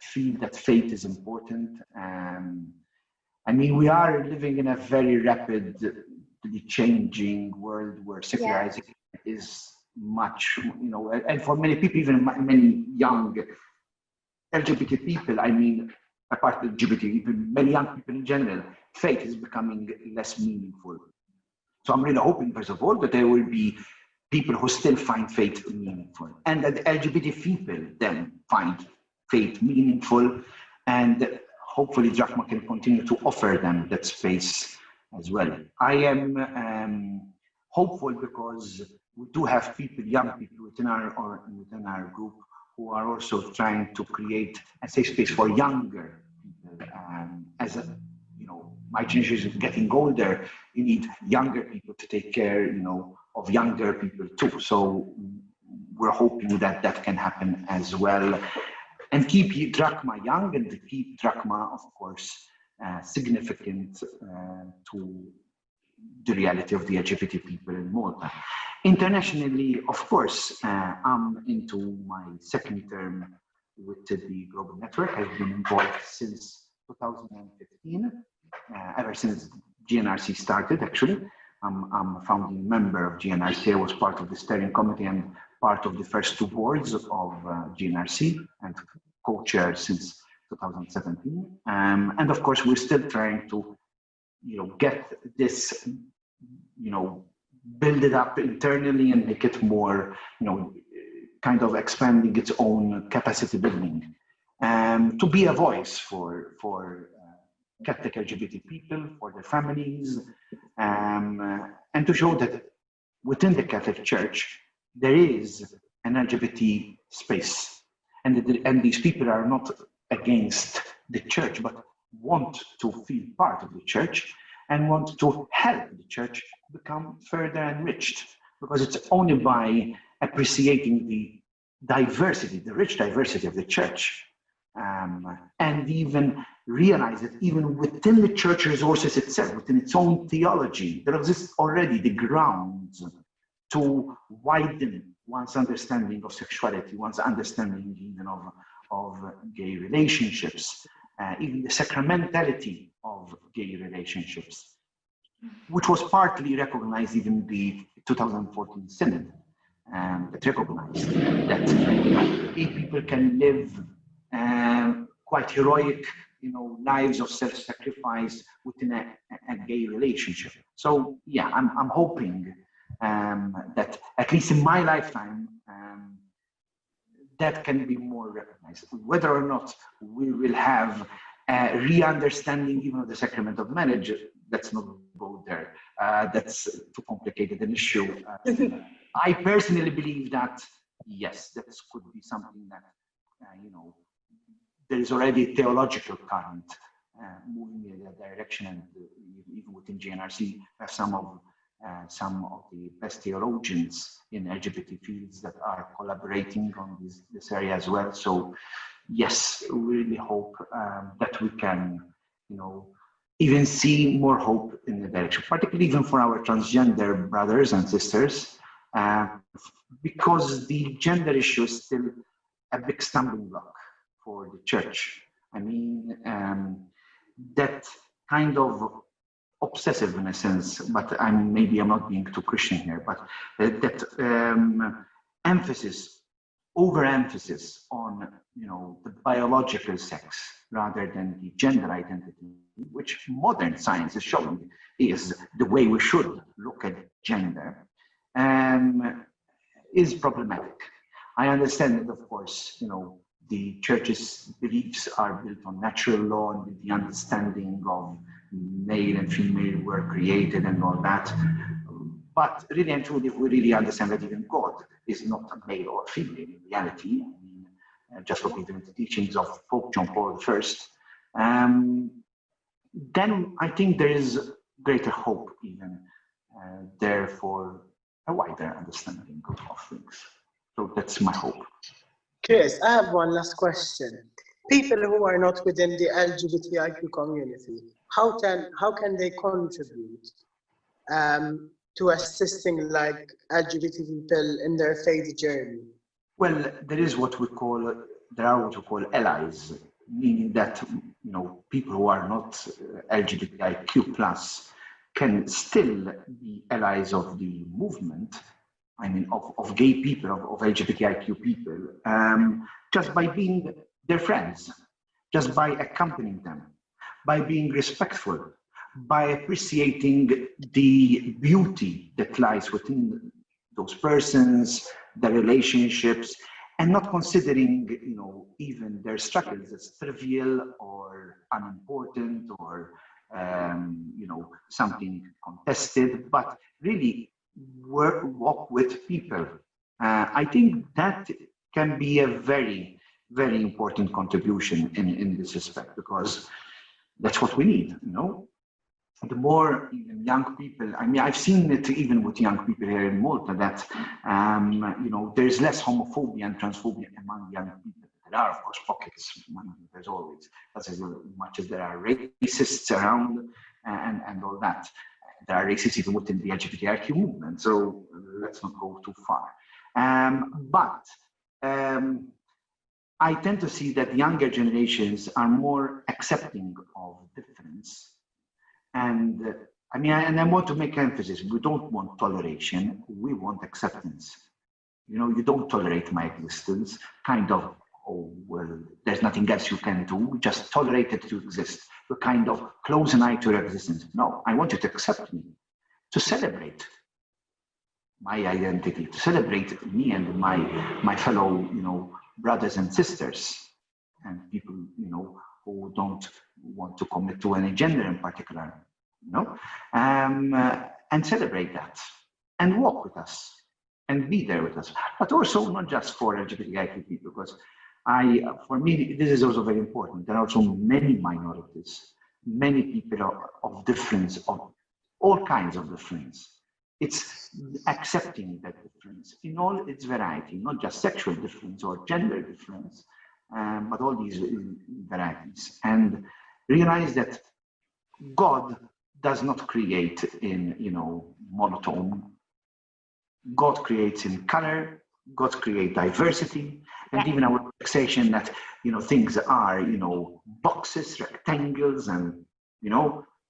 feel that faith is important. We are living in a very rapidly changing world where secularization is much, and for many people, even many young LGBT people, apart from LGBT, even many young people in general, faith is becoming less meaningful. So I'm really hoping, first of all, that there will be people who still find faith meaningful, and that LGBT people then find faith meaningful, and hopefully Drachma can continue to offer them that space as well. I am hopeful because we do have people, young people within our group who are also trying to create a safe space for younger people. My generation is getting older, you need younger people to take care, of younger people too. So we're hoping that that can happen as well. And keep Drachma young and keep Drachma, of course, significant to the reality of the LGBT people in Malta. Internationally, of course, I'm into my second term with the Global Network. I've been involved since 2015, ever since GNRC started, actually. I'm a founding member of GNRC. I was part of the steering committee and part of the first two boards of GNRC and co-chair since 2017. And of course, we're still trying to, get this, build it up internally and make it more, kind of expanding its own capacity building, to be a voice for Catholic LGBT people, for their families, and to show that within the Catholic Church, there is an LGBT space. And these people are not against the church, but want to feel part of the church and want to help the church become further enriched. Because it's only by appreciating the diversity, the rich diversity of the church, and even realize that even within the church resources itself, within its own theology, there exists already the grounds to widen one's understanding of sexuality, one's understanding even of gay relationships, even the sacramentality of gay relationships, which was partly recognized even in the 2014 Synod, that recognized that gay people can live quite heroic, lives of self-sacrifice within a gay relationship. So yeah, I'm hoping that at least in my lifetime, that can be more recognized. Whether or not we will have a re-understanding even of the sacrament of marriage, let's not go there. That's too complicated an issue. I personally believe that, yes, that could be something that, there is already a theological current moving in that direction, and even within GNRC, we have some of the best theologians in LGBT fields that are collaborating on this area as well. So yes, we really hope that we can, even see more hope in the direction, particularly even for our transgender brothers and sisters, because the gender issue is still a big stumbling block for the church. I mean, that kind of obsessive in a sense, but maybe I'm not being too Christian here, but that overemphasis on the biological sex rather than the gender identity, which modern science is showing is the way we should look at gender, is problematic. I understand that, of course, the church's beliefs are built on natural law and with the understanding of male and female were created and all that. But really and truly, if we really understand that even God is not a male or female in reality, I mean, just looking at the teachings of Pope John Paul I, then I think there is greater hope even there for a wider understanding of things. So that's my hope. Chris, I have one last question. People who are not within the LGBTIQ community, how can they contribute to assisting like LGBT people in their faith journey? Well, there are what we call allies, meaning that people who are not LGBTIQ+ can still be allies of the movement. I mean, of gay people, of LGBTIQ people, just by being their friends, just by accompanying them, by being respectful, by appreciating the beauty that lies within those persons, their relationships, and not considering, even their struggles as trivial or unimportant or, something contested, but really walk with people. I think that can be a very, very important contribution in this respect, because that's what we need, The more even young people, I mean, I've seen it even with young people here in Malta that, there's less homophobia and transphobia among young people. There are, of course, pockets, there's always, as much as there are racists around and all that. There are racists even within the LGBTIQ movement, so let's not go too far. But I tend to see that younger generations are more accepting of difference. And I want to make emphasis, we don't want toleration, we want acceptance. You don't tolerate my existence, kind of, oh, well, there's nothing else you can do, just tolerate it to exist. You kind of close an eye to your existence. No, I want you to accept me, to celebrate my identity, to celebrate me and my fellow, brothers and sisters, and people, who don't want to commit to any gender in particular, and celebrate that, and walk with us, and be there with us. But also not just for LGBTIQ people, because for me, this is also very important. There are also many minorities, many people of difference, of all kinds of difference. It's accepting that difference in all its variety, not just sexual difference or gender difference, but all these varieties. And realize that God does not create in, monotone. God creates in color, God creates diversity, and even our fixation that, things are, boxes, rectangles, and,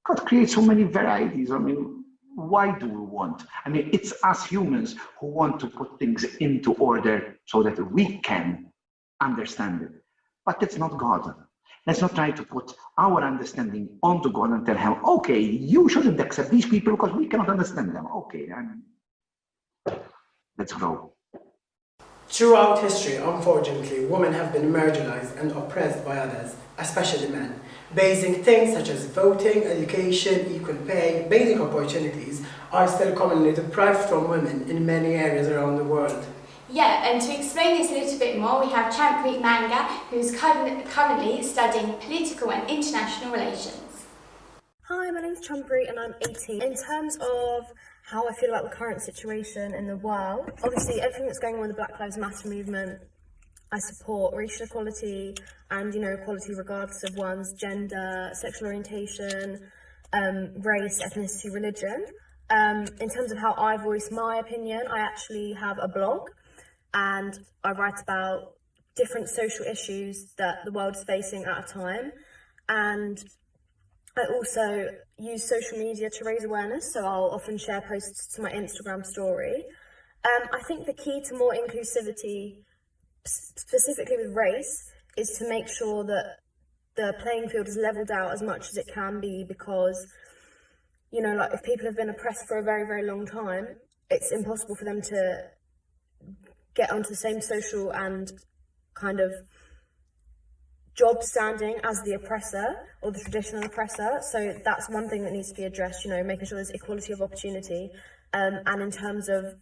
God creates so many varieties. I mean, why do we want? I mean, it's us humans who want to put things into order so that we can understand it. But that's not God. Let's not try to put our understanding onto God and tell him, okay, you shouldn't accept these people because we cannot understand them. Okay, let's grow. Throughout history, unfortunately, women have been marginalized and oppressed by others, especially men. Basic things such as voting, education, equal pay, basic opportunities are still commonly deprived from women in many areas around the world. Yeah, and to explain this a little bit more, we have Champri Manga, who's currently studying political and international relations. Hi, my name's Champri and I'm 18. In terms of how I feel about the current situation in the world, obviously everything that's going on with the Black Lives Matter movement, I support racial equality and, equality regardless of one's gender, sexual orientation, race, ethnicity, religion. In terms of how I voice my opinion, I actually have a blog and I write about different social issues that the world is facing at a time. And I also use social media to raise awareness, so I'll often share posts to my Instagram story. I think the key to more inclusivity, specifically with race, is to make sure that the playing field is leveled out as much as it can be, because, you know, like if people have been oppressed for a very, very long time, it's impossible for them to get onto the same social and kind of job standing as the oppressor or the traditional oppressor. So that's one thing that needs to be addressed, you know, making sure there's equality of opportunity. And in terms of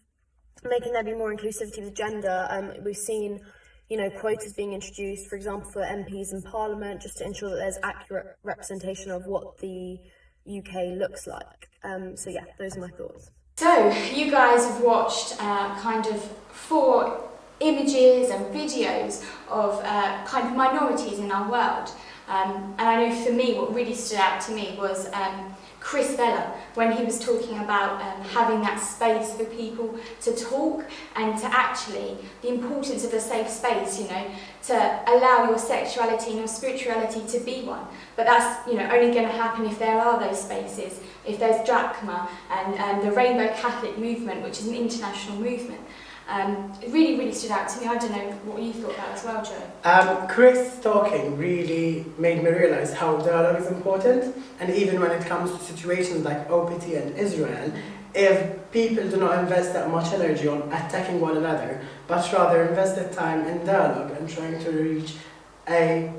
making there be more inclusivity with gender, we've seen, you know, quotas being introduced, for example, for MPs in Parliament, just to ensure that there's accurate representation of what the UK looks like. So yeah, those are my thoughts. So you guys have watched kind of 4 images and videos of kind of minorities in our world. And I know for me, what really stood out to me was Chris Vella, when he was talking about having that space for people to talk and to actually, the importance of a safe space, you know, to allow your sexuality and your spirituality to be one. But that's, you know, only going to happen if there are those spaces, if there's Drachma and the Rainbow Catholic movement, which is an international movement. It really, really stood out to me. I don't know what you thought about as well, Joe. Chris talking really made me realise how dialogue is important, and even when it comes to situations like OPT and Israel, if people do not invest that much energy on attacking one another, but rather invest that time in dialogue and trying to reach an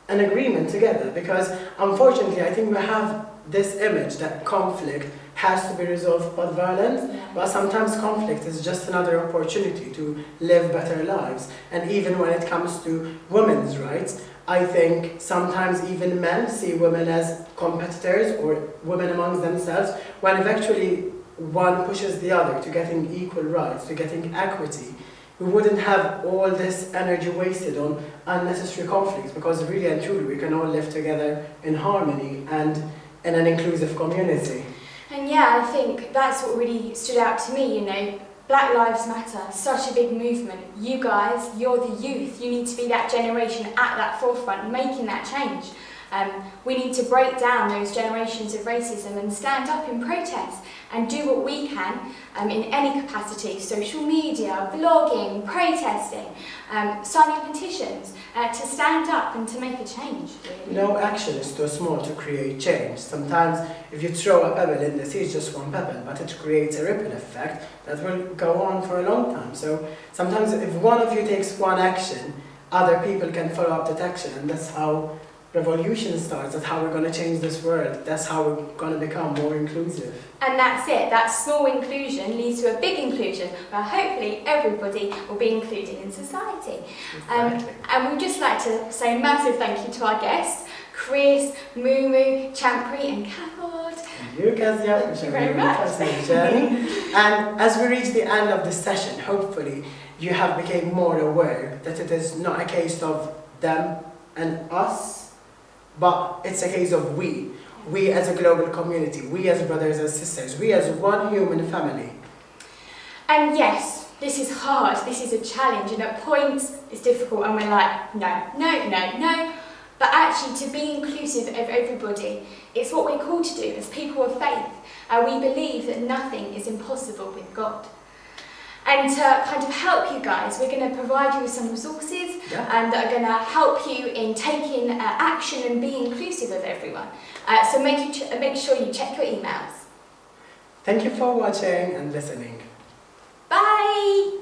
agreement together, because unfortunately I think we have this image that conflict has to be resolved by violence, but sometimes conflict is just another opportunity to live better lives. And even when it comes to women's rights, I think sometimes even men see women as competitors or women amongst themselves, when eventually one pushes the other to getting equal rights, to getting equity. We wouldn't have all this energy wasted on unnecessary conflicts, because really and truly we can all live together in harmony and in an inclusive community. And yeah, I think that's what really stood out to me, you know. Black Lives Matter, such a big movement. You guys, you're the youth. You need to be that generation at that forefront, making that change. We need to break down those generations of racism and stand up in protest and do what we can in any capacity, social media, blogging, protesting, signing petitions, to stand up and to make a change, really. No action is too small to create change. Sometimes if you throw a pebble in the sea, it's just one pebble, but it creates a ripple effect that will go on for a long time. So sometimes if one of you takes one action, other people can follow up that action, and that's how revolution starts. That's how we're going to change this world. That's how we're going to become more inclusive. And that's it. That small inclusion leads to a big inclusion, where hopefully everybody will be included in society. Exactly. And we'd just like to say a massive thank you to our guests, Chris, Mumu, Champri and Cathod. Thank you, Kezia, for sharing very your much. personal journey. And as we reach the end of the session, hopefully you have become more aware that it is not a case of them and us, but it's a case of we as a global community, we as brothers and sisters, we as one human family. And yes, this is hard, this is a challenge, and at points it's difficult and we're like, no. But actually, to be inclusive of everybody, it's what we're called to do as people of faith. We believe that nothing is impossible with God. And to kind of help you guys, we're going to provide you with some resources that are going to help you in taking action and being inclusive of everyone. So make sure you check your emails. Thank you for watching and listening. Bye!